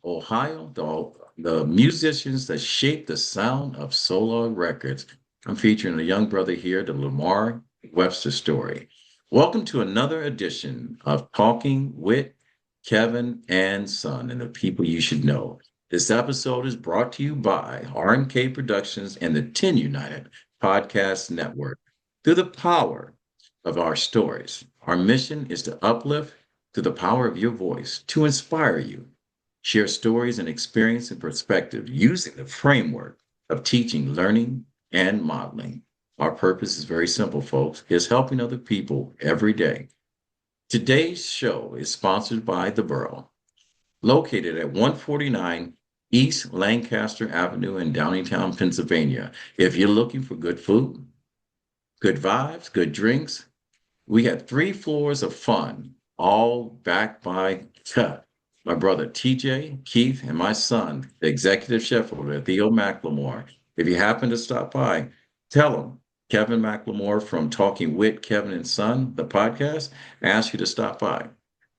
Ohio, the musicians that shaped the sound of solo records. I'm featuring a young brother here, the Lamar Webster story. Welcome to another edition of Talking Wit Kevin and Son and the People You Should Know. This episode is brought to you by R&K Productions and the 10 United Podcast Network. Through the power of our stories, our mission is to uplift through the power of your voice, to inspire you, share stories and experience and perspective using the framework of teaching, learning, and modeling. Our purpose is very simple, folks, is helping other people every day. Today's show is sponsored by The Borough, located at 149 East Lancaster Avenue in Downingtown, Pennsylvania. If you're looking for good food, good vibes, good drinks, we had 3 floors of fun, all backed by my brother TJ, Keith, and my son, the executive chef over there, Theo McLemore. If you happen to stop by, tell him Kevin McLemore from Talking Wit Kevin and Son, the podcast, asked you to stop by.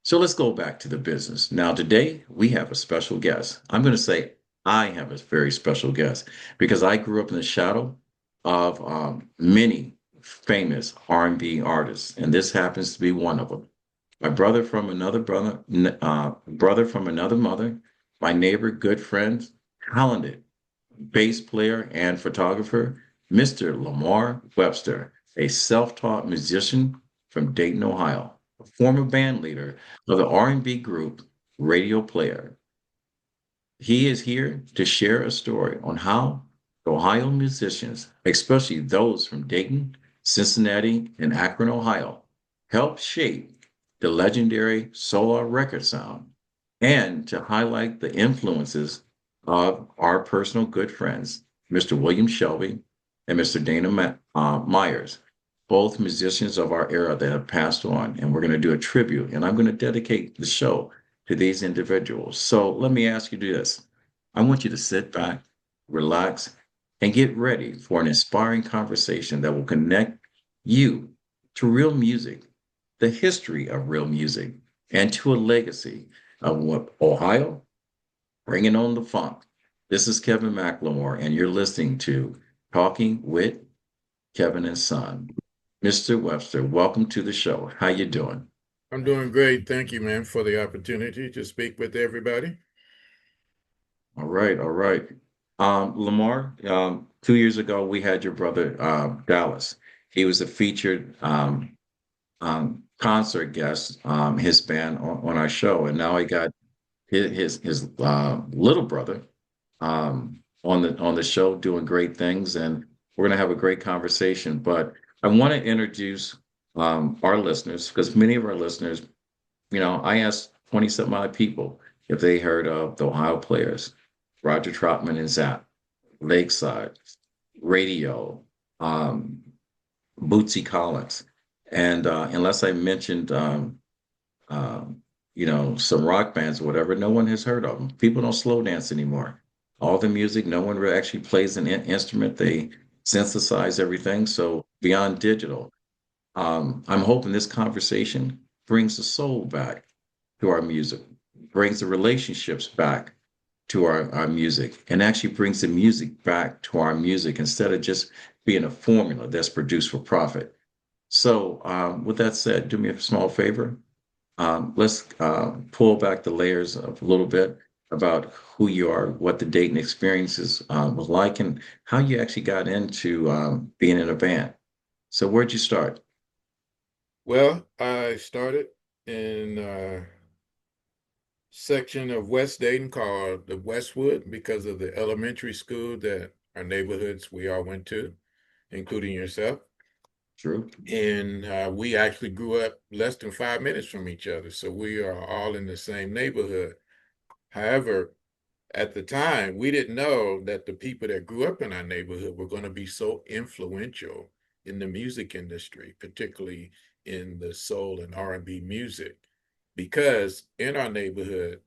So let's go back to the business. Now, today we have a special guest. I'm going to say I have a very special guest because I grew up in the shadow of many famous R&B artists, and this happens to be one of them. My brother from another brother from another mother, my neighbor, good friend, talented bass player and photographer, Mr. Lamar Webster, a self-taught musician from Dayton, Ohio, a former band leader of the R&B group Radio Player. He is here to share a story on how Ohio musicians, especially those from Dayton, Cincinnati, and Akron, Ohio, helped shape the legendary solar record sound and to highlight the influences of our personal good friends, Mr. William Shelby and Mr. Dana Meyers, both musicians of our era that have passed on. And we're going to do a tribute, and I'm going to dedicate the show to these individuals. So let me ask you this. I want you to sit back, relax, and get ready for an inspiring conversation that will connect you to real music, the history of real music, and to a legacy of what Ohio, bringing on the funk. This is Kevin McLemore, and you're listening to Talking Wit Kevin and Son. Mr. Webster, welcome to the show. How you doing? I'm doing great. Thank you, man, for the opportunity to speak with everybody. All right, all right. Lamar, 2 years ago, we had your brother, Dallas. He was a featured concert guest, his band on our show. And now I got his little brother on the show doing great things. And we're going to have a great conversation. But I want to introduce our listeners because many of our listeners, I asked 20 something odd people if they heard of the Ohio Players, Roger Troutman and Zap, Lakeside, Radio, Bootsy Collins. And unless I mentioned, uh, some rock bands or whatever, no one has heard of them. People don't slow dance anymore. All the music, no one really actually plays an instrument. They synthesize everything. So beyond digital, I'm hoping this conversation brings the soul back to our music, brings the relationships back to our music, and actually brings the music back to our music instead of just being a formula that's produced for profit. So, with that said, do me a small favor. Let's pull back the layers of a little bit about who you are, what the Dayton experiences was like, and how you actually got into being in a band. So, where'd you start? Well, I started in a section of West Dayton called the Westwood because of the elementary school that our neighborhoods we all went to, including yourself. True. And we actually grew up less than 5 minutes from each other. So we are all in the same neighborhood. However, at the time, we didn't know that the people that grew up in our neighborhood were going to be so influential in the music industry, particularly in the soul and R&B music, because in our neighborhood,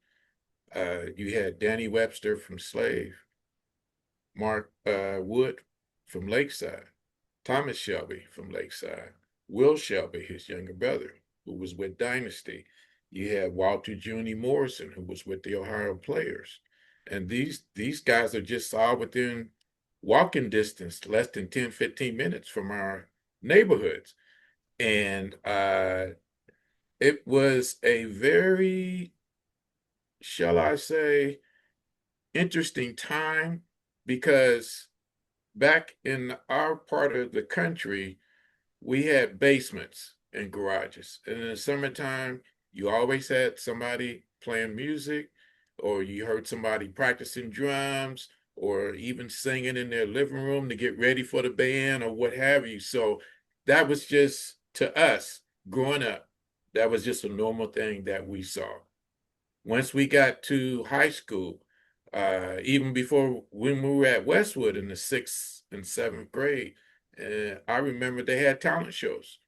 you had Danny Webster from Slave, Mark Wood from Lakeside, Thomas Shelby from Lakeside, Will Shelby, his younger brother, who was with Dynasty. You had Walter Junior Morrison, who was with the Ohio Players. And these guys are just all within walking distance, less than 10, 15 minutes from our neighborhoods. And it was a very, shall I say, interesting time because back in our part of the country, we had basements and garages. And in the summertime, you always had somebody playing music, or you heard somebody practicing drums, or even singing in their living room to get ready for the band or what have you. So that was just, to us growing up, that was just a normal thing that we saw. Once we got to high school, even before when we were at Westwood in the sixth and seventh grade, I remember they had talent shows.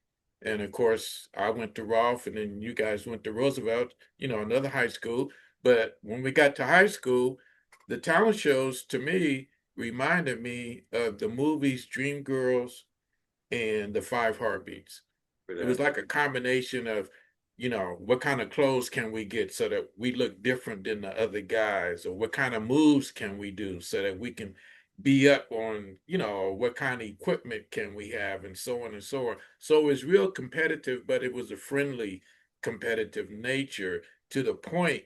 And of course, I went to Rolfe, and then you guys went to Roosevelt, another high school. But when we got to high school, the talent shows to me reminded me of the movies Dreamgirls and The Five Heartbeats. For It was that. like a combination of, what kind of clothes can we get so that we look different than the other guys, or what kind of moves can we do so that we can be up on, what kind of equipment can we have, and so on and so on. So it was real competitive, but it was a friendly competitive nature, to the point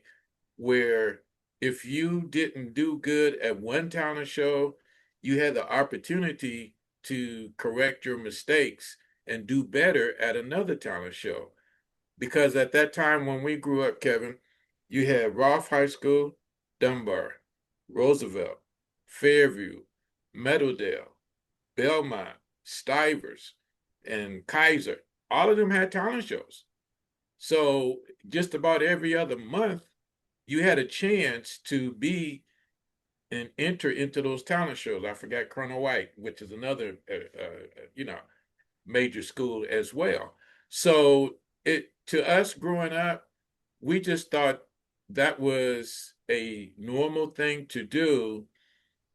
where if you didn't do good at one talent show, you had the opportunity to correct your mistakes and do better at another talent show. Because at that time when we grew up, Kevin, you had Rolfe High School, Dunbar, Roosevelt, Fairview, Meadowdale, Belmont, Stivers, and Kaiser. All of them had talent shows. So just about every other month, you had a chance to be and enter into those talent shows. I forgot Colonel White, which is another, major school as well. So it, to us growing up, we just thought that was a normal thing to do.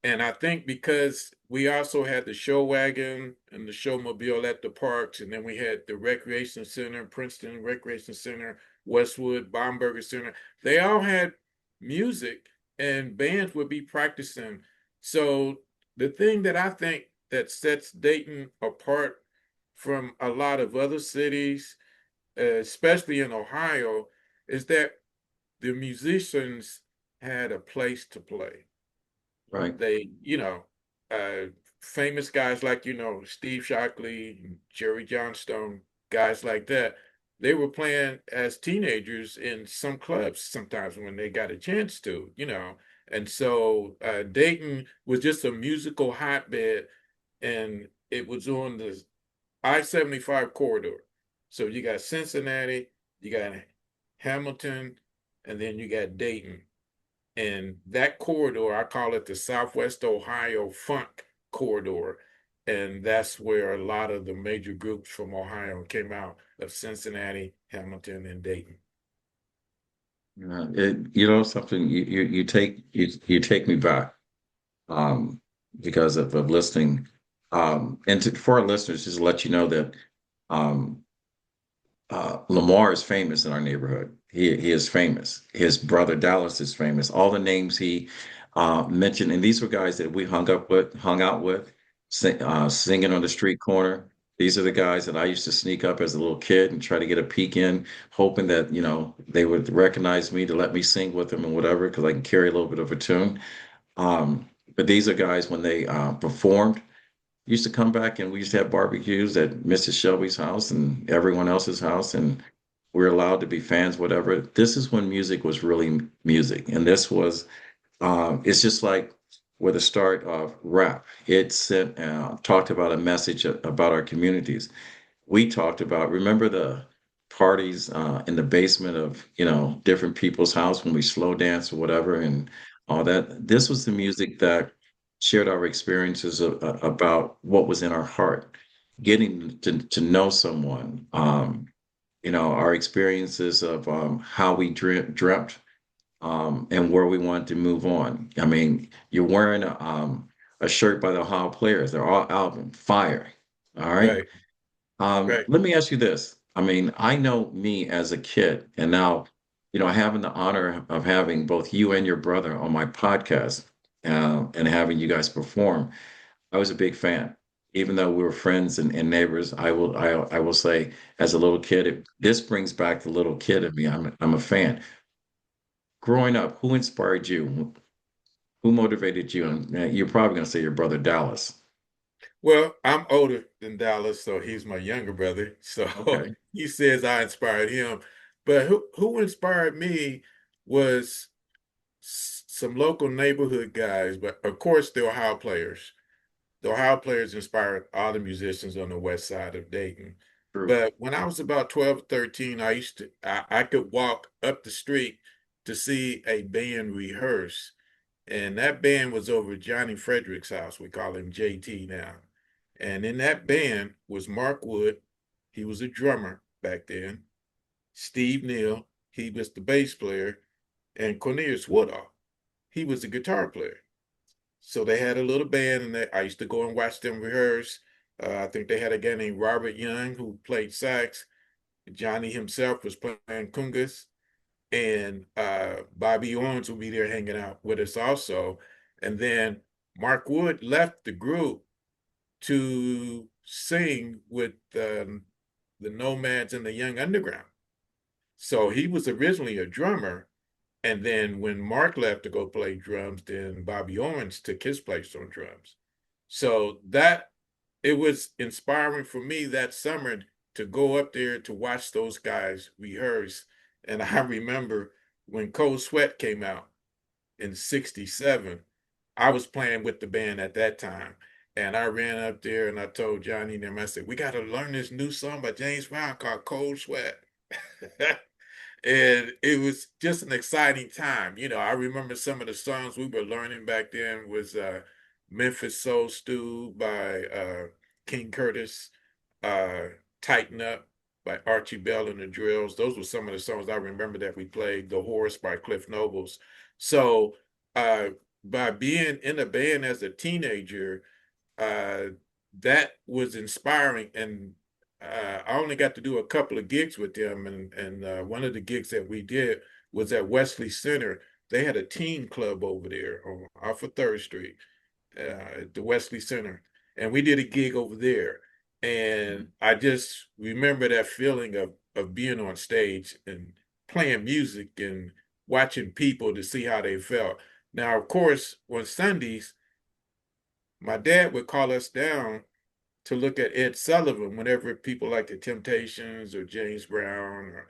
And I think because we also had the show wagon and the showmobile at the parks, and then we had the recreation center, Princeton Recreation Center, Westwood, Baumberger Center, they all had music, and bands would be practicing. So the thing that I think that sets Dayton apart from a lot of other cities, especially in Ohio, is that the musicians had a place to play. Right. They, famous guys like, Steve Shockley, Jerry Johnstone, guys like that, they were playing as teenagers in some clubs sometimes when they got a chance to. And so Dayton was just a musical hotbed, and it was on the I-75 corridor. So you got Cincinnati, you got Hamilton, and then you got Dayton. And that corridor, I call it the Southwest Ohio Funk Corridor. And that's where a lot of the major groups from Ohio came out of: Cincinnati, Hamilton, and Dayton. Something you take me back, um, because of listening. For our listeners, just to let you know that um, Lamar is famous in our neighborhood. He is famous. His brother Dallas is famous. All the names he mentioned, and these were guys that we hung out with, singing on the street corner. These are the guys that I used to sneak up as a little kid and try to get a peek in, hoping that they would recognize me to let me sing with them and whatever, because I can carry a little bit of a tune. But these are guys when they performed used to come back, and we used to have barbecues at Mrs. Shelby's house and everyone else's house, and we're allowed to be fans, whatever. This is when music was really music, and this was it's just like with the start of rap. It said talked about a message about our communities. We talked about, remember the parties in the basement of different people's house when we slow dance or whatever and all that. This was the music that shared our experiences about what was in our heart, getting to know someone, our experiences of how we dreamt, and where we wanted to move on. I mean, you're wearing a shirt by the Ohio Players. They're all album fire. All right. Right, right. Let me ask you this. I mean, I know me as a kid, and now having the honor of having both you and your brother on my podcast, and having you guys perform, I was a big fan. Even though we were friends and neighbors, I will say, as a little kid, this brings back the little kid in me. I'm a fan. Growing up, who inspired you? Who motivated you? And you're probably going to say your brother Dallas. Well, I'm older than Dallas, so he's my younger brother. So Okay. he says I inspired him. But who inspired me was some local neighborhood guys, but of course the Ohio players. The Ohio players inspired all the musicians on the west side of Dayton. True. But when I was about 12 or 13, I could walk up the street to see a band rehearse. And that band was over at Johnny Frederick's house. We call him JT now. And in that band was Mark Wood. He was a drummer back then. Steve Neal, he was the bass player. And Cornelius Woodall, he was the guitar player. So they had a little band, and I used to go and watch them rehearse. I think they had a guy named Robert Young who played sax. Johnny himself was playing congas, and Bobby Owens will be there hanging out with us also. And then Mark Wood left the group to sing with the Nomads and the Young Underground. So he was originally a drummer. And then when Mark left to go play drums, then Bobby Owens took his place on drums. So that it was inspiring for me that summer to go up there to watch those guys rehearse. And I remember when Cold Sweat came out in '67, I was playing with the band at that time. And I ran up there and I told Johnny and them, I said, we got to learn this new song by James Brown called Cold Sweat. And it was just an exciting time. I remember some of the songs we were learning back then was Memphis Soul Stew by King Curtis, uh, Tighten Up by Archie Bell and the Drills. Those were some of the songs I remember that we played. The Horse by Cliff Nobles. So uh, by being in a band as a teenager, uh, that was inspiring. And I only got to do a couple of gigs with them, and one of the gigs that we did was at Wesley Center. They had a teen club over there off of Third Street, at the Wesley Center, and we did a gig over there. And I just remember that feeling of being on stage and playing music and watching people to see how they felt. Now, of course, on Sundays, my dad would call us down to look at Ed Sullivan whenever people like the Temptations or James Brown or,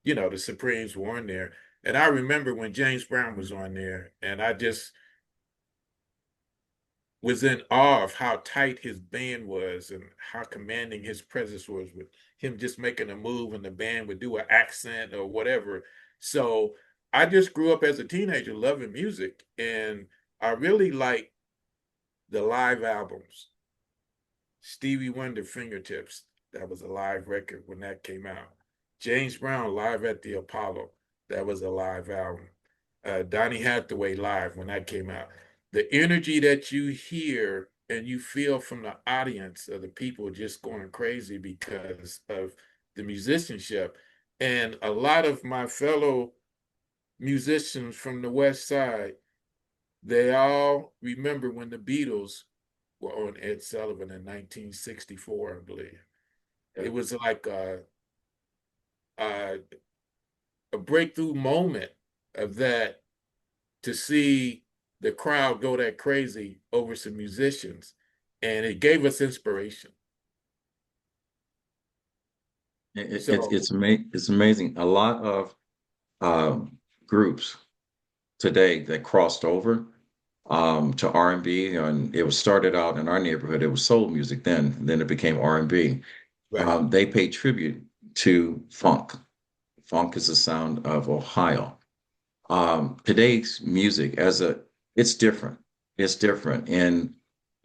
the Supremes were on there. And I remember when James Brown was on there, and I just was in awe of how tight his band was and how commanding his presence was with him just making a move and the band would do an accent or whatever. So I just grew up as a teenager loving music, and I really like the live albums. Stevie Wonder Fingertips, that was a live record when that came out. James Brown live at the Apollo, that was a live album. Donny Hathaway live when that came out. The energy that you hear and you feel from the audience of the people just going crazy because of the musicianship. And a lot of my fellow musicians from the West Side, they all remember when the Beatles were on Ed Sullivan in 1964, I believe. Yeah. It was like a, a breakthrough moment of that, to see the crowd go that crazy over some musicians, and it gave us inspiration. So It's amazing. A lot of um, groups today that crossed over to R&B, and it was started out in our neighborhood. It was soul music then it became R&B. right, They pay tribute to funk. Funk is the sound of Ohio. Today's music it's different. It's different. And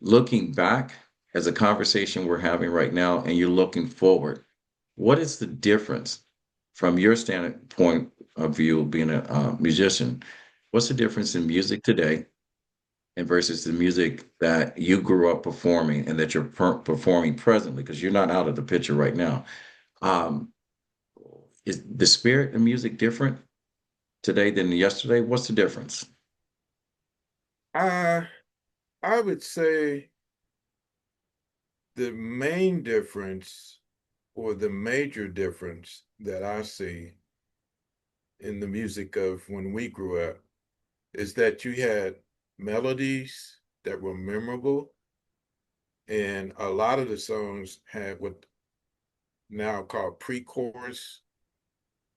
looking back as a conversation we're having right now, and you're looking forward, what is the difference from your standpoint of view being a musician? What's the difference in music today and versus the music that you grew up performing and that you're performing presently? Because you're not out of the picture right now. Um, is the spirit of music different? today than yesterday? What's the difference? I I would say the main difference or the major difference that I see in the music of when we grew up is that you had melodies that were memorable, and a lot of the songs had what now called pre-chorus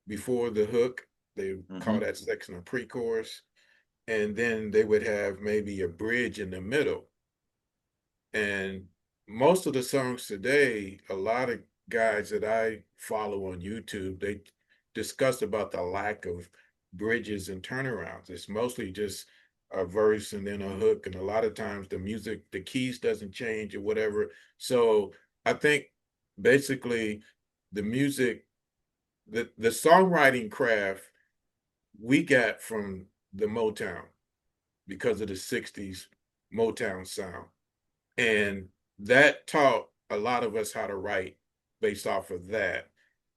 before the hook. They call Hmm. that section a pre-chorus, and then they would have maybe a bridge in the middle. And most of the songs today, a lot of guys that I follow on YouTube, they discuss about the lack of bridges and turnarounds. It's mostly just a verse and then a hook, and a lot of times the music, the keys doesn't change or whatever. So I think basically the music, the songwriting craft we got from the Motown because of the 60s Motown sound. And that taught a lot of us how to write based off of that.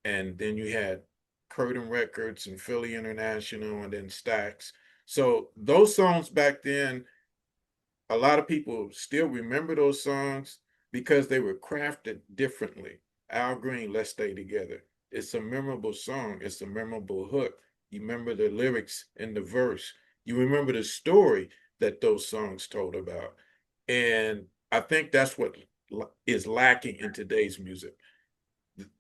And then you had Curtain Records and Philly International and then Stax. So those songs back then, a lot of people still remember those songs because they were crafted differently. Al Green, Let's Stay Together. It's a memorable song. It's a memorable hook. You remember the lyrics in the verse. You remember the story that those songs told about. And I think that's what is lacking in today's music.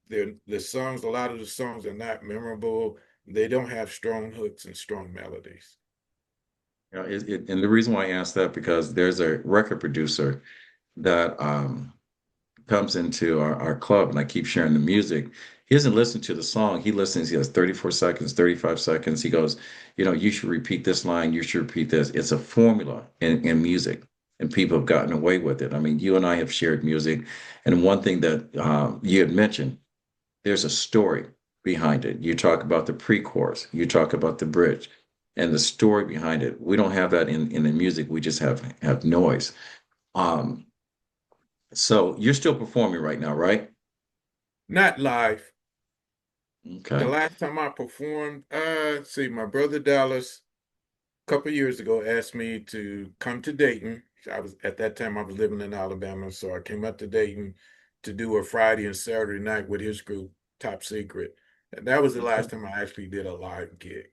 The songs, a lot of the songs are not memorable. They don't have strong hooks and strong melodies. And the reason why I asked that because there's a record producer that comes into our club, and I keep sharing the music. He doesn't listen to the song. He listens. He has 34 seconds, 35 seconds. He goes, you should repeat this line. You should repeat this. It's a formula in music, and people have gotten away with it. I mean, you and I have shared music, and one thing that you had mentioned, there's a story behind it. You talk about the pre-chorus. You talk about the bridge, and the story behind it. We don't have that in the music. We just have noise. Um, so you're still performing right now, right? Not live. The Okay. last time I performed, see, my brother Dallas a couple years ago asked me to come to Dayton. I was at that time I was living in Alabama, so I came up to Dayton to do a Friday and Saturday night with his group, Top Secret. And that was the Okay. last time I actually did a live gig.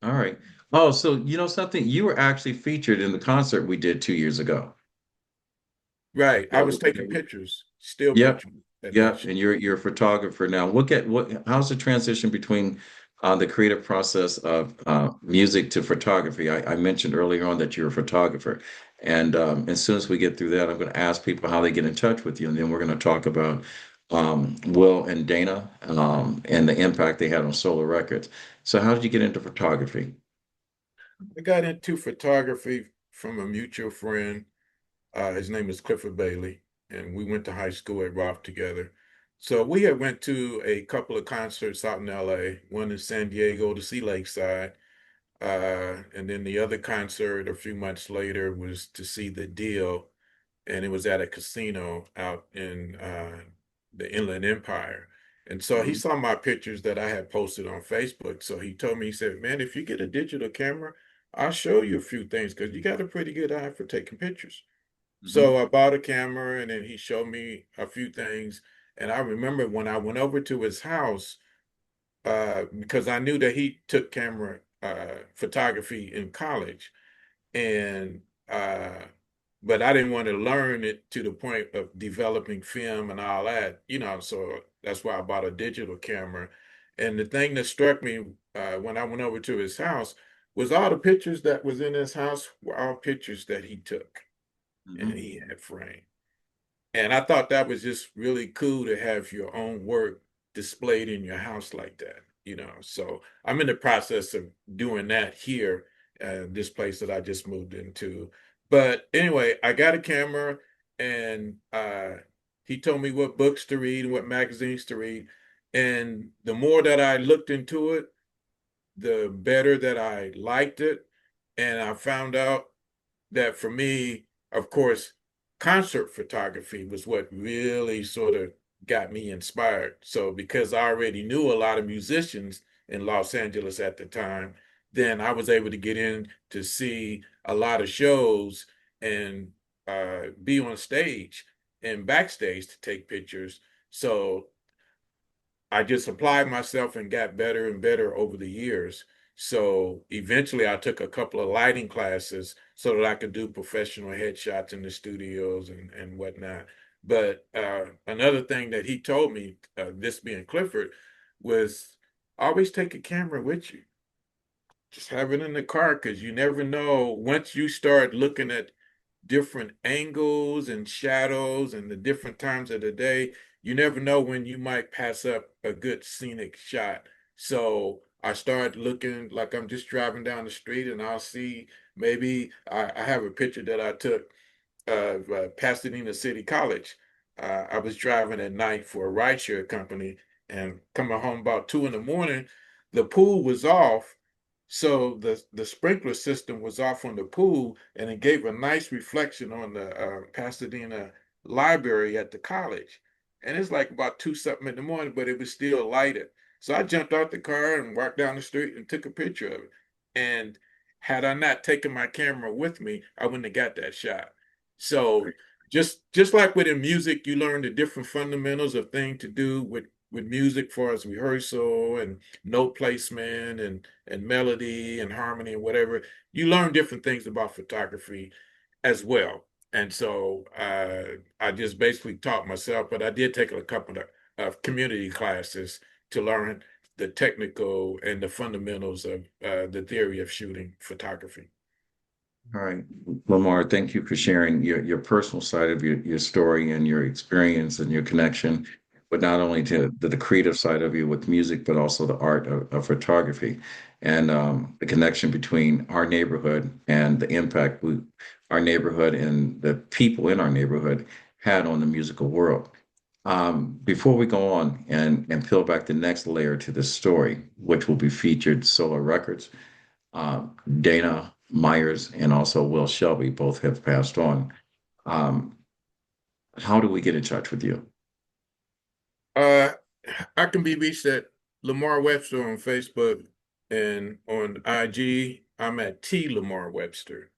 All right. Oh, so you know something? You were actually featured in the concert we did 2 years ago. Right. I That was was, taking pictures, still yep, pictures at that yep. show. And you're a photographer now. How's the transition between the creative process of music to photography? I mentioned earlier on that you're a photographer, and as soon as we get through that, I'm going to ask people how they get in touch with you, and then we're going to talk about Will and Dana and the impact they had on Solar Records. So, how did you get into photography? I got into photography from a mutual friend. His name is Clifford Bailey, and we went to high school at Roth together. So we had went to a couple of concerts out in LA, one in San Diego to see Lakeside, and then the other concert a few months later was to see The Deal, and it was at a casino out in the Inland Empire. And so he Mhm. saw my pictures that I had posted on Facebook. So he told me, he said, "Man, if you get a digital camera, I'll show you a few things because you got a pretty good eye for taking pictures." So Mhm. I bought a camera and then he showed me a few things. And I remember when I went over to his house, because I knew that he took camera photography in college. And but I didn't want to learn it to the point of developing film and all that, so that's why I bought a digital camera. And the thing that struck me when I went over to his house was all the pictures that was in his house were all pictures that he took and Mhm. he had framed. And I thought that was just really cool to have your own work displayed in your house like that. So I'm in the process of doing that here, this place that I just moved into. But anyway, I got a camera and he told me what books to read and what magazines to read. And the more that I looked into it, the better that I liked it. And I found out that for me, of course, concert photography was what really sort of got me inspired. So because I already knew a lot of musicians in Los Angeles at the time, then I was able to get in to see a lot of shows and be on stage and backstage to take pictures. So I just applied myself and got better and better over the years. So eventually I took a couple of lighting classes so that I could do professional headshots in the studios and whatnot. But another thing that he told me, this being Clifford, was always take a camera with you. Just have it in the car because you never know. Once you start looking at different angles and shadows and the different times of the day, you never know when you might pass up a good scenic shot. So I start looking like I'm just driving down the street and I'll see maybe I have a picture that I took of Pasadena City College. I was driving at night for a rideshare company and coming home about 2 in the morning. The pool was off, so the sprinkler system was off on the pool, and it gave a nice reflection on the Pasadena library at the college. And it's like about two something in the morning, but it was still lighted. So I jumped out the car and walked down the street and took a picture of it. And had I not taken my camera with me, I wouldn't have got that shot. So just like with in music, you learn the different fundamentals of things to do with music for as rehearsal and note placement and melody and harmony and whatever. You learn different things about photography as well. And so I just basically taught myself, but I did take a couple of community classes to learn the technical and the fundamentals of the theory of shooting photography. All right, Lamar, thank you for sharing your personal side of your story and your experience and your connection, but not only to the creative side of you with music, but also the art of photography and the connection between our neighborhood and the impact our neighborhood and the people in our neighborhood had on the musical world. Before we go on and peel back the next layer to this story, which will be featured Solar Records, Dana Meyers and also Will Shelby both have passed on. Um, how do we get in touch with you? Uh, I can be reached at Lamar Webster on Facebook and on IG. I'm at T Lamar Webster.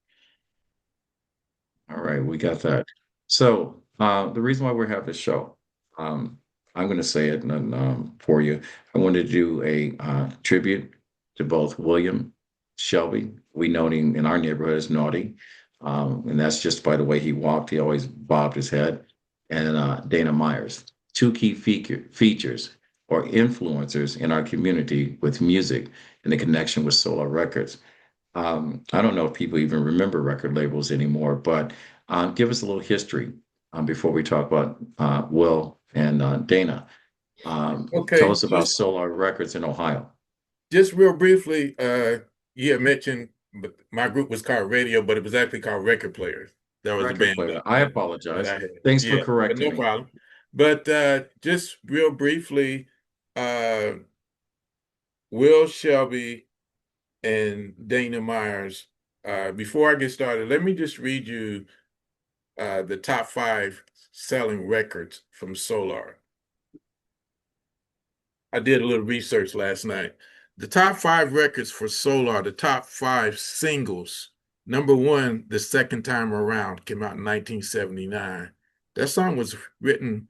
All right, we got that. So the reason why we have this show, um, I'm going to say it and, for you. I wanted to do a tribute to both William Shelby. We know him in our neighborhood as Naughty, and that's just by the way he walked. He always bobbed his head. And Dana Myers, two key features or influencers in our community with music and the connection with Solar Records. I don't know if people even remember record labels anymore, but give us a little history before we talk about Will and Dana. Tell Okay, us about Solar Records in Ohio. just real briefly, you had mentioned but my group was called Radio, but it was actually called Record Players. That was a Record band player. I that I apologize. had. Thanks for Yeah, but correcting no me. problem. But just real briefly, uh, Will Shelby and Dana Myers. Before I get started, let me just read you the top 5 selling records from Solar. I did a little research last night. The top 5 records for Solar, the top 5 singles. Number 1, The Second Time Around, came out in 1979. That song was written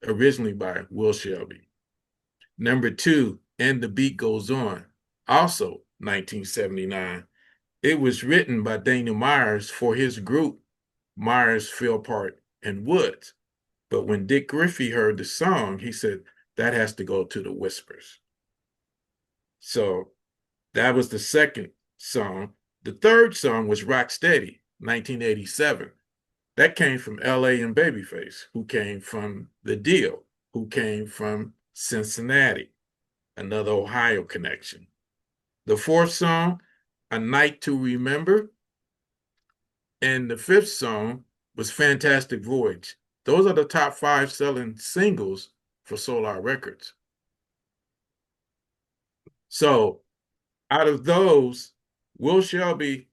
originally by Will Shelby. Number 2, And the Beat Goes On, also 1979. It was written by Dana Myers for his group, Myers, Philpott, and Woods. But when Dick Griffey heard the song, he said, that has to go to the Whispers. So that was the second song. The third song was Rock Steady, 1987. That came from LA and Babyface, who came from The Deal, who came from Cincinnati, another Ohio connection. The fourth song, A Night to Remember, and the fifth song was Fantastic Voyage. Those are the top 5 selling singles for Solar Records. So out of those, Will Shelby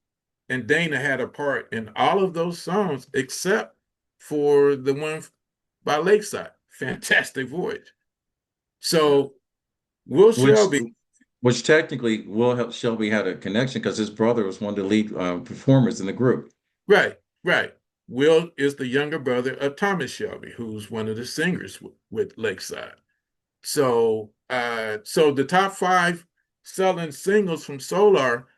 and Dana had a part in all of those songs except for the one by Lakeside, Fantastic Voyage. Yeah. So Will Which Shelby, Which technically Shelby had a connection because his brother was one of the lead performers in the group. Right, right. Will is the younger brother of Thomas Shelby, who's one of the singers with Lakeside. So the top five selling singles from Solar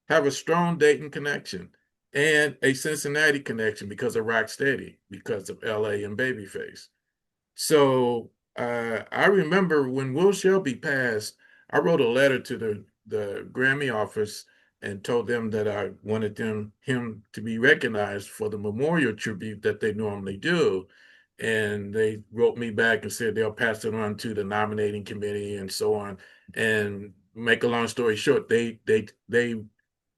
have a strong Dayton connection and a Cincinnati connection because of Rocksteady, because of LA and Babyface. So I remember when Will Shelby passed, I wrote a letter to the Grammy office and told them that I wanted him to be recognized for the memorial tribute that they normally do. And they wrote me back and said they'll pass it on to the nominating committee and so on. And make a long story short, they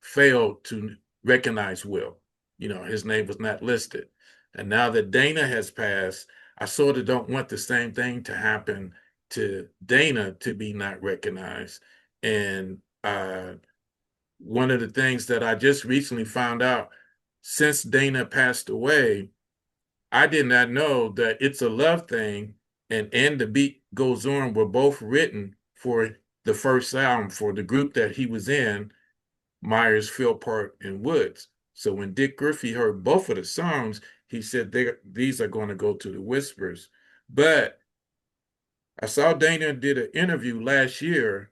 failed to recognize Will. You know, his name was not listed. And now that Dana has passed, I sort of don't want the same thing to happen to Dana to be not recognized. And one of the things that I just recently found out since Dana passed away, I did not know that It's a Love Thing and The Beat Goes On were both written for the first album for the group that he was in, Myers, Philpott, and Woods. So when Dick Griffey heard both of the songs, he said these are going to go to the Whispers. But I saw Dana did an interview last year,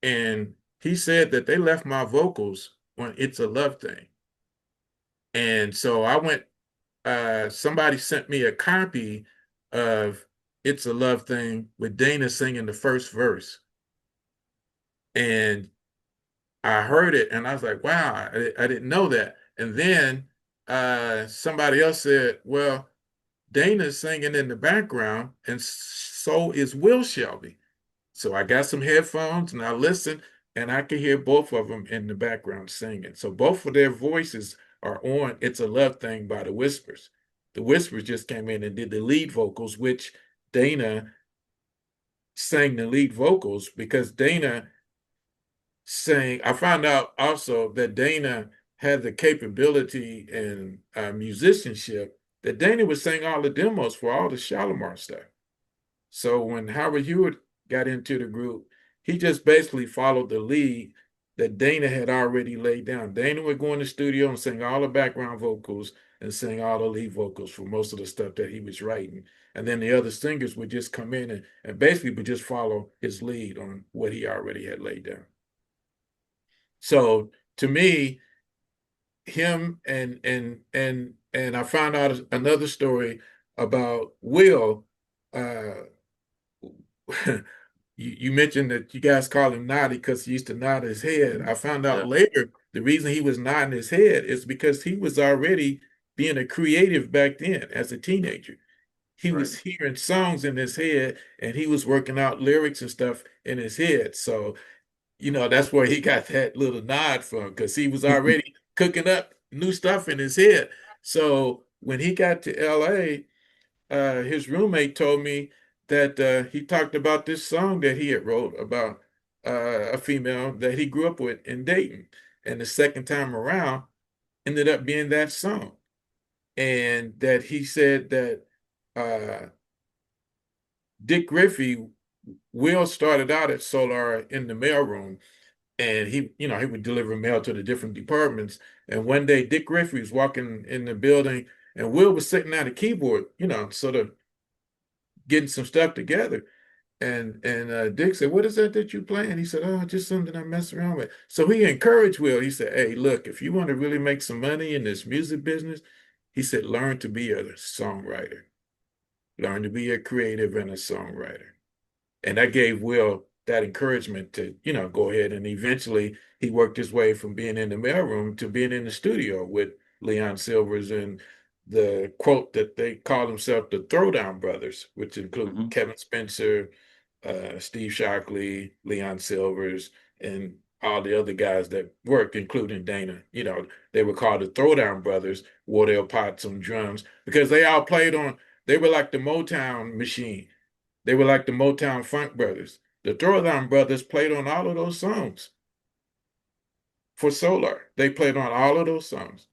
and he said that they left my vocals on It's a Love Thing. And so I went, somebody sent me a copy of It's a Love Thing with Dana singing the first verse. And I heard it and I was like, wow, I didn't know that. And then somebody else said, well, Dana's singing in the background, and so is Will Shelby. So I got some headphones and I listened, and I could hear both of them in the background singing. So both of their voices are on It's a Love Thing by the Whispers. The Whispers just came in and did the lead vocals, which Dana sang the lead vocals because Dana sang. I found out also that Dana had the capability and musicianship that Dana would sing all the demos for all the Shalimar stuff. So when Howard Hewitt got into the group, he just basically followed the lead that Dana had already laid down. Dana would go in the studio and sing all the background vocals and sing all the lead vocals for most of the stuff that he was writing. And then the other singers would just come in and basically would just follow his lead on what he already had laid down. So to me, him and I found out another story about Will. You mentioned that you guys call him Naughty because he used to nod his head. I found out Yeah, later the reason he was nodding his head is because he was already being a creative back then as a teenager. He right. was hearing songs in his head and he was working out lyrics and stuff in his head. So that's where he got that little nod from because he was already cooking up new stuff in his head. So when he got to LA, his roommate told me that he talked about this song that he had wrote about a female that he grew up with in Dayton. And the second time around ended up being that song. And that he said that uh, Dick Griffey, Will started out at Solar in the mailroom and he would deliver mail to the different departments. And one day Dick Griffey was walking in the building and Will was sitting at a keyboard, sort of getting some stuff together. And Dick said, "What is that you playing?" He said, "Oh, just something I mess around with." So he encouraged Will. He said, "Hey, look, if you want to really make some money in this music business," he said, "learn to be a songwriter. Learn to be a creative and a songwriter." And that gave Will that encouragement to, go ahead. And eventually he worked his way from being in the mailroom to being in the studio with Leon Silvers and the quote that they call themselves the Throwdown Brothers, which include Hmm. Kevin Spencer, Steve Shockley, Leon Silvers, and all the other guys that worked, including Dana. They were called the Throwdown Brothers, Wardell Potts on drums, because they were like the Motown machine. They were like the Motown Funk Brothers. The Throwdown Brothers played on all of those songs for Solar. They played on all of those songs.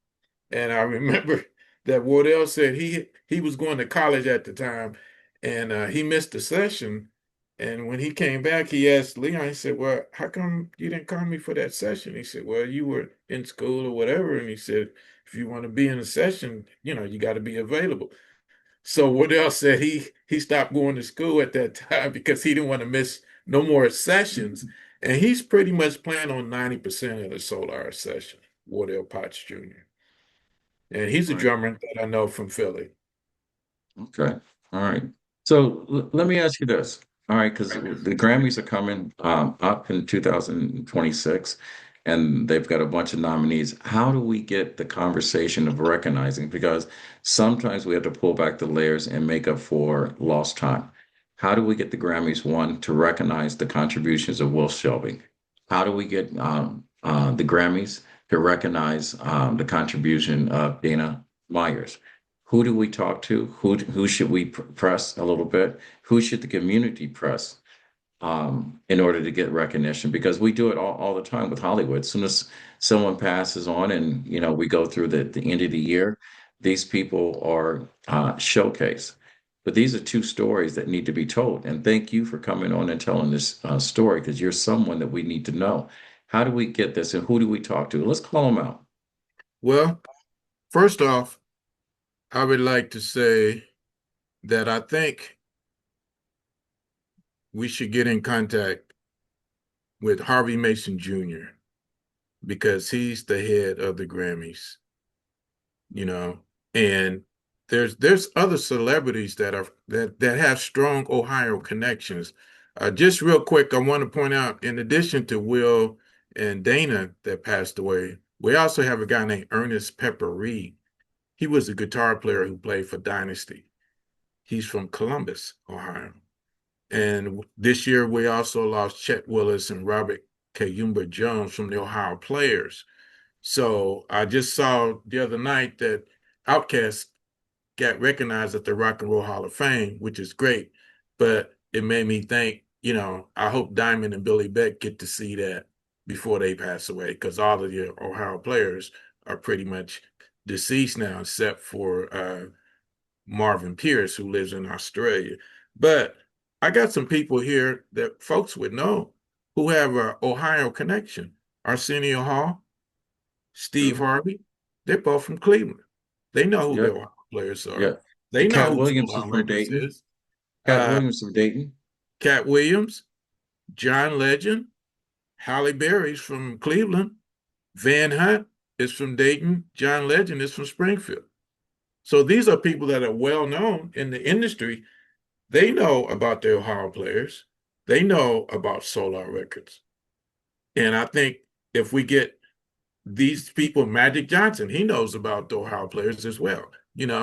And I remember that Wardell said he was going to college at the time, and he missed the session. And when he came back, he asked Leon, he said, well, how come you didn't call me for that session? He said, well, you were in school or whatever. And he said, if you want to be in a session, you got to be available. So Wardell said he stopped going to school at that time because he didn't want to miss no more sessions. And he's pretty much playing on 90% of the Solar session, Wardell Potts Jr. And he's a Right. drummer that I know from Philly. Okay. All right. So let me ask you this. All right, because the Grammys are coming up in 2026, and they've got a bunch of nominees. How do we get the conversation of recognizing? Because sometimes we have to pull back the layers and make up for lost time. How do we get the Grammys, one, to recognize the contributions of Will Shelby? How do we get the Grammys to recognize the contribution of Dana Myers? Who do we talk to? Who should we press a little bit? Who should the community press in order to get recognition? Because we do it all the time with Hollywood. As soon as someone passes on, and we go through the end of the year, these people are showcased. But these are two stories that need to be told. And thank you for coming on and telling this story, because you're someone that we need to know. How do we get this, and who do we talk to? Let's call them out. Well, first off, I would like to say that I think we should get in contact with Harvey Mason Jr. because he's the head of the Grammys, you know, and there's other celebrities that have strong Ohio connections. Just real quick, I want to point out, in addition to Will and Dana that passed away, we also have a guy named Ernest Pepper Reed. He was a guitar player who played for Dynasty. He's from Columbus, Ohio. And this year, we also lost Chet Willis and Robert Kayumba Jones from the Ohio Players. So I just saw the other night that Outkast got recognized at the Rock and Roll Hall of Fame, which is great. But it made me think, I hope Diamond and Billy Beck get to see that before they pass away, because all of the Ohio Players are pretty much deceased now, except for Marvin Pierce, who lives in Australia. But I got some people here that folks would know who have an Ohio connection. Arsenio Hall, Steve Sure. Harvey, they're both from Cleveland. They know who Yeah. the Ohio players Yeah. are. They know Cat who Williams is Solar from Records Dayton. is. Cat Uh, Williams from Dayton. Cat Williams, John Legend, Halle Berry's from Cleveland. Van Hunt is from Dayton. John Legend is from Springfield. So these are people that are well known in the industry. They know about the Ohio players. They know about Solar Records. And I think if we get these people, Magic Johnson, he knows about the Ohio players as well.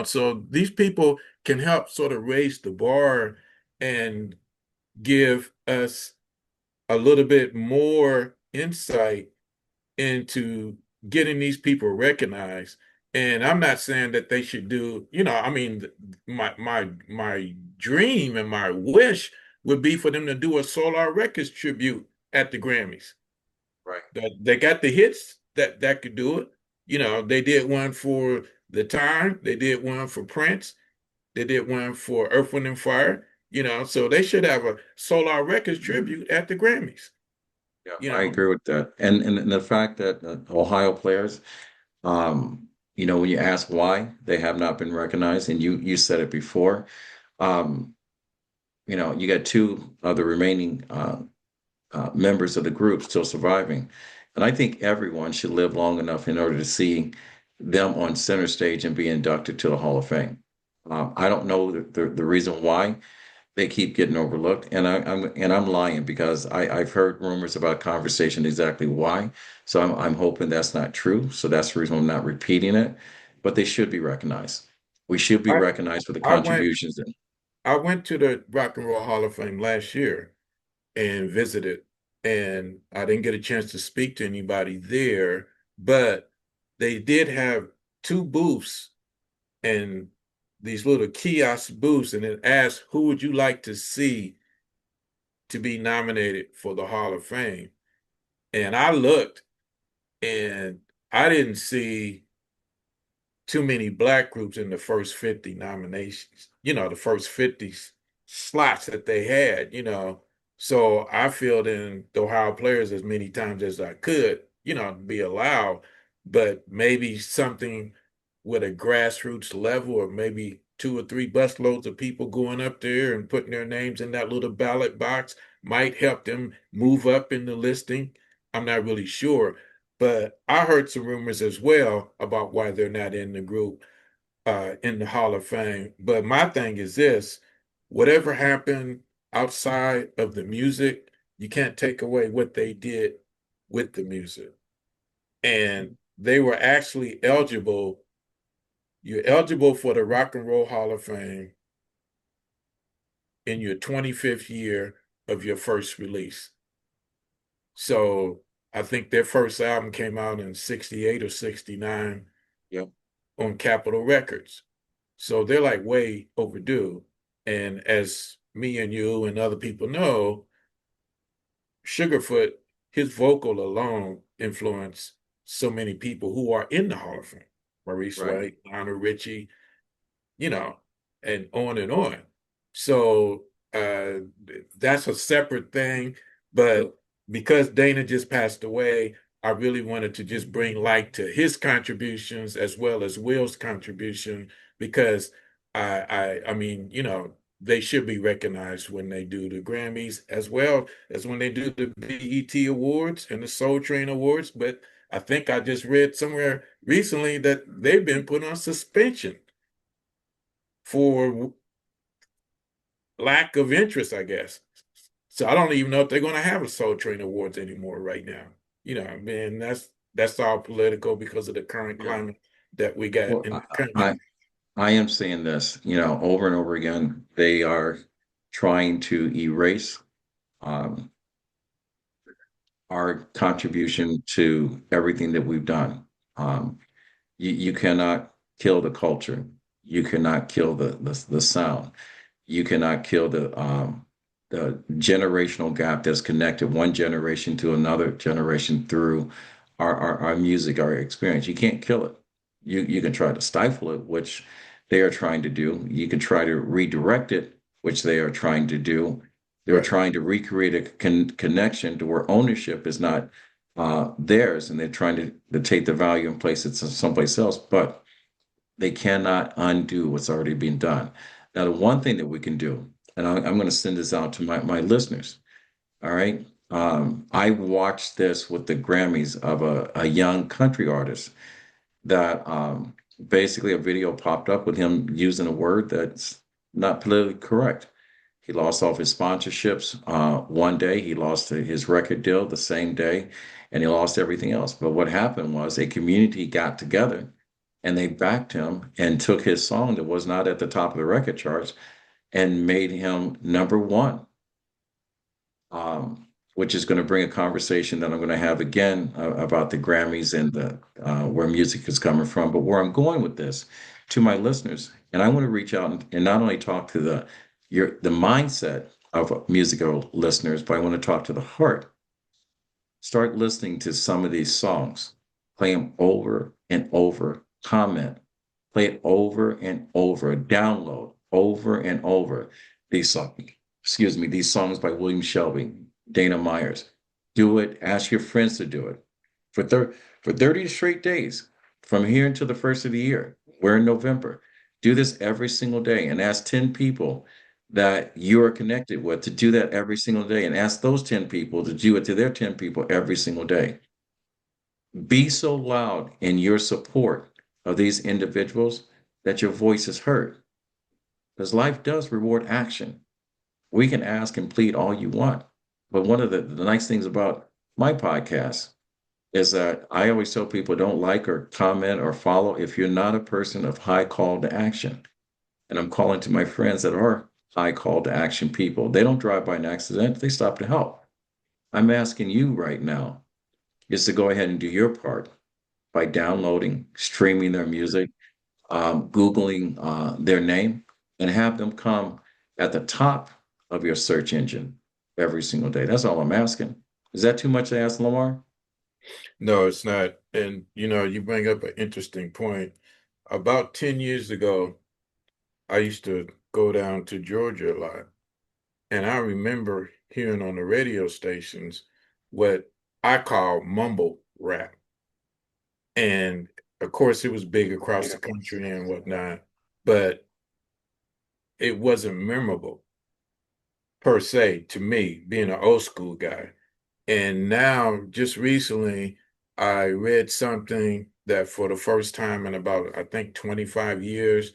So these people can help sort of raise the bar and give us a little bit more insight into getting these people recognized. And I'm not saying that they should do, I mean, my dream and my wish would be for them to do a Solar Records tribute at the Grammys. Right. They got the hits that could do it. They did one for The Time, they did one for Prince, they did one for Earth, Wind, and Fire. So they should have a Solar Records tribute at the Grammys. Yeah, You I know, agree with that. And the fact that Ohio players, when you ask why they have not been recognized, and you said it before, um, you got two of the remaining members of the group still surviving. And I think everyone should live long enough in order to see them on center stage and be inducted to the Hall of Fame. I don't know the reason why they keep getting overlooked, and I'm lying because I've heard rumors about conversation exactly why. So I'm hoping that's not true. So that's the reason I'm not repeating it. But they should be recognized. We should be I recognized for the I went contributions. I went to the Rock and Roll Hall of Fame last year and visited, and I didn't get a chance to speak to anybody there, but they did have two booths and these little kiosk booths, and it asked, who would you like to see to be nominated for the Hall of Fame? And I looked and I didn't see too many black groups in the first 50 nominations, the first 50 slots that they had. So I filled in the Ohio players as many times as I could, be allowed, but maybe something with a grassroots level, or maybe two or three busloads of people going up there and putting their names in that little ballot box might help them move up in the listing. I'm not really sure, but I heard some rumors as well about why they're not in the group, in the Hall of Fame. But my thing is this: whatever happened outside of the music, you can't take away what they did with the music. And they were actually eligible. You're eligible for the Rock and Roll Hall of Fame in your 25th year of your first release. So I think their first album came out in 68 or 69 Yep. on Capitol Records. So they're like way overdue. And as me and you and other people know, Sugarfoot, his vocal alone influenced so many people who are in the Hall of Fame. Maurice Right. White, Lionel Richie, you know, and on and on. So that's a separate thing. But because Dana just passed away, I really wanted to just bring light to his contributions as well as Will's contribution, because I mean, they should be recognized when they do the Grammys as well as when they do the BET Awards and the Soul Train Awards. But I think I just read somewhere recently that they've been put on suspension for lack of interest, I guess. So I don't even know if they're going to have a Soul Train Awards anymore right now. I mean, that's all political because of the current Yeah. climate that we got Well, in the I, country. I am saying this, over and over again. They are trying to erase um, our contribution to everything that we've done. Um, you cannot kill the culture. You cannot kill the sound. You cannot kill the generational gap that's connected one generation to another generation through our music, our experience. You can't kill it. You can try to stifle it, which they are trying to do. You can try to redirect it, which they are trying to do. They're Right, trying to recreate a connection to where ownership is not theirs, and they're trying to take the value and place it someplace else. But they cannot undo what's already been done. Now, the one thing that we can do, and I'm going to send this out to my listeners. All right. I watched this with the Grammys of a young country artist that basically a video popped up with him using a word that's not politically correct. He lost all of his sponsorships one day. He lost his record deal the same day, and he lost everything else. But what happened was a community got together and they backed him and took his song that was not at the top of the record charts and made him number one, which is going to bring a conversation that I'm going to have again about the Grammys and where music is coming from. But where I'm going with this to my listeners, and I want to reach out and not only talk to the mindset of musical listeners, but I want to talk to the heart. Start listening to some of these songs, play them over and over, comment, play it over and over, download over and over these songs. Excuse me, these songs by William Shelby, Dana Meyers. Do it. Ask your friends to do it for 30 straight days from here until the first of the year. We're in November. Do this every single day and ask 10 people that you are connected with to do that every single day, and ask those 10 people to do it to their 10 people every single day. Be so loud in your support of these individuals that your voice is heard. Because life does reward action. We can ask and plead all you want. But one of the nice things about my podcast is that I always tell people don't like or comment or follow if you're not a person of high call to action. And I'm calling to my friends that are high call to action people. They don't drive by an accident, they stop to help. I'm asking you right now is to go ahead and do your part by downloading, streaming their music, Googling their name, and have them come at the top of your search engine every single day. That's all I'm asking. Is that too much to ask, Lamar? No, it's not. And you bring up an interesting point. About 10 years ago, I used to go down to Georgia a lot. And I remember hearing on the radio stations what I call mumble rap. And of course, it was big across the country and whatnot, but it wasn't memorable per se to me, being an old school guy. And now, just recently, I read something that for the first time in about, I think, 25 years,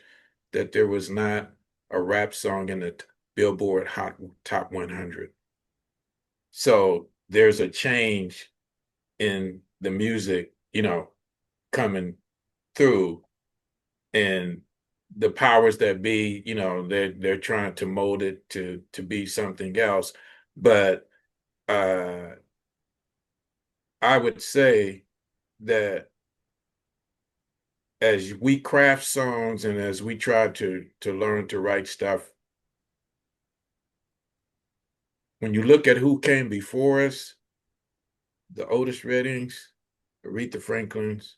that there was not a rap song in the Billboard Hot Top 100. So there's a change in the music, coming through, and the powers that be, they're trying to mold it to be something else. But uh, I would say that as we craft songs and as we try to learn to write stuff, when you look at who came before us, the Otis Reddings, Aretha Franklins,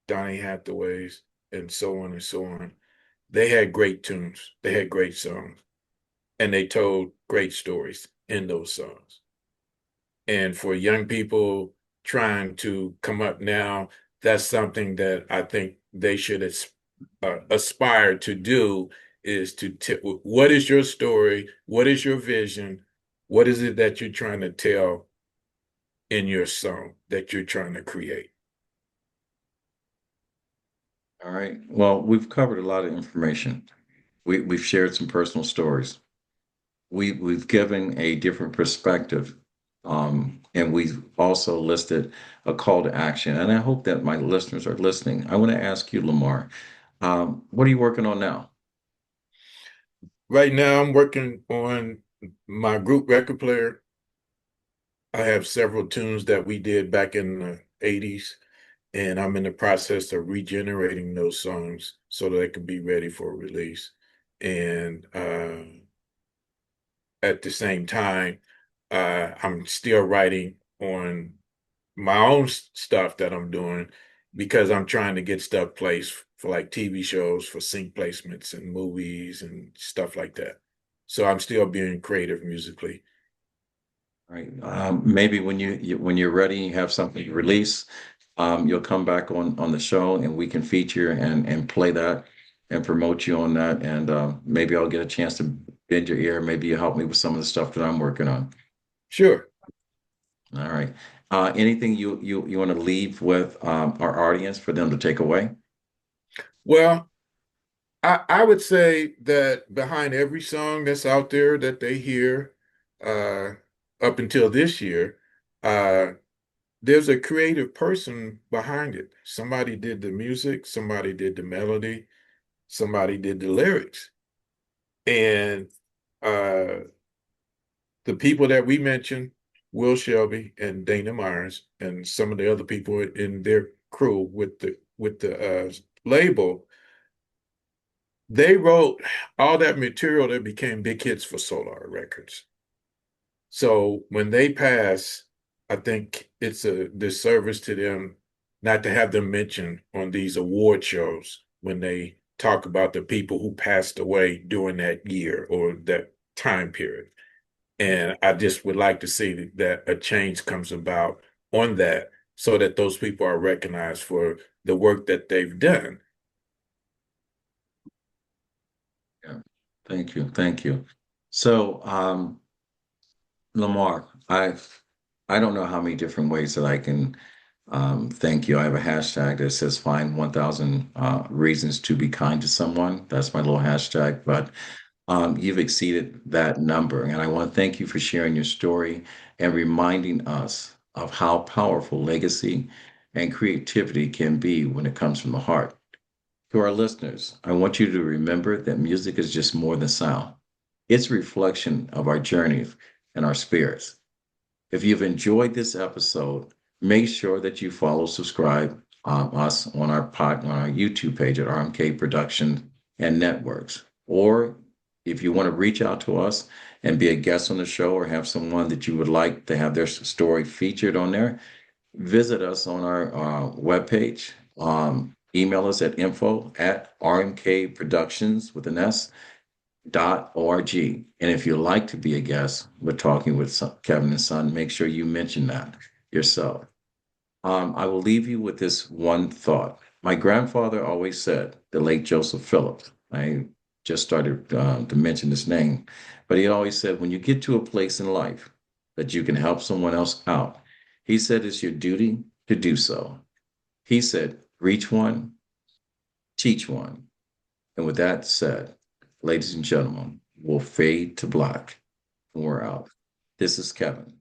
Donny Hathaways, and so on and so on, they had great tunes, they had great songs, and they told great stories in those songs. And for young people trying to come up now, that's something that I think they should aspire to do, is what is your story? What is your vision? What is it that you're trying to tell in your song that you're trying to create? All right. Well, we've covered a lot of information. We've shared some personal stories. We've given a different perspective, and we've also listed a call to action. And I hope that my listeners are listening. I want to ask you, Lamar, what are you working on now? Right now, I'm working on my group record player. I have several tunes that we did back in the 80s, and I'm in the process of regenerating those songs so that they can be ready for release. And at the same time, I'm still writing on my own stuff that I'm doing, because I'm trying to get stuff placed for like TV shows, for sync placements and movies and stuff like that. So I'm still being creative musically. Right. Maybe when you're ready, you have something to release, you'll come back on the show and we can feature and play that and promote you on that. And maybe I'll get a chance to bend your ear. Maybe you help me with some of the stuff that I'm working on. Sure. All right. Anything you want to leave with our audience for them to take away? Well, I would say that behind every song that's out there that they hear, uh, up until this year, uh, there's a creative person behind it. Somebody did the music, somebody did the melody, somebody did the lyrics. And uh, the people that we mentioned, Will Shelby and Dana Meyers, and some of the other people in their crew with the label, they wrote all that material that became big hits for Solar Records. So when they pass, I think it's a disservice to them not to have them mentioned on these award shows when they talk about the people who passed away during that year or that time period. And I just would like to see that a change comes about on that, so that those people are recognized for the work that they've done. Yeah. Thank you. Thank you. So, Lamar, I don't know how many different ways that I can thank you. I have a hashtag that says find 1,000 reasons to be kind to someone. That's my little hashtag, but you've exceeded that number. And I want to thank you for sharing your story and reminding us of how powerful legacy and creativity can be when it comes from the heart. To our listeners, I want you to remember that music is just more than sound. It's a reflection of our journeys and our spirits. If you've enjoyed this episode, make sure that you follow, subscribe us on on our YouTube page at RMK Productions and Networks. Or if you want to reach out to us and be a guest on the show or have someone that you would like to have their story featured on there, visit us on our webpage. Email us at info@rmkproductions with an S And if you'd like to be a guest, we're talking with Kevin and Son, make sure you mention that yourself. I will leave you with this one thought. My grandfather always said, the late Joseph Phillips, I just started to mention his name, but he always said, when you get to a place in life that you can help someone else out, he said it's your duty to do so. He said, reach one, teach one. And with that said, ladies and gentlemen, we'll fade to black and we're out. This is Kevin.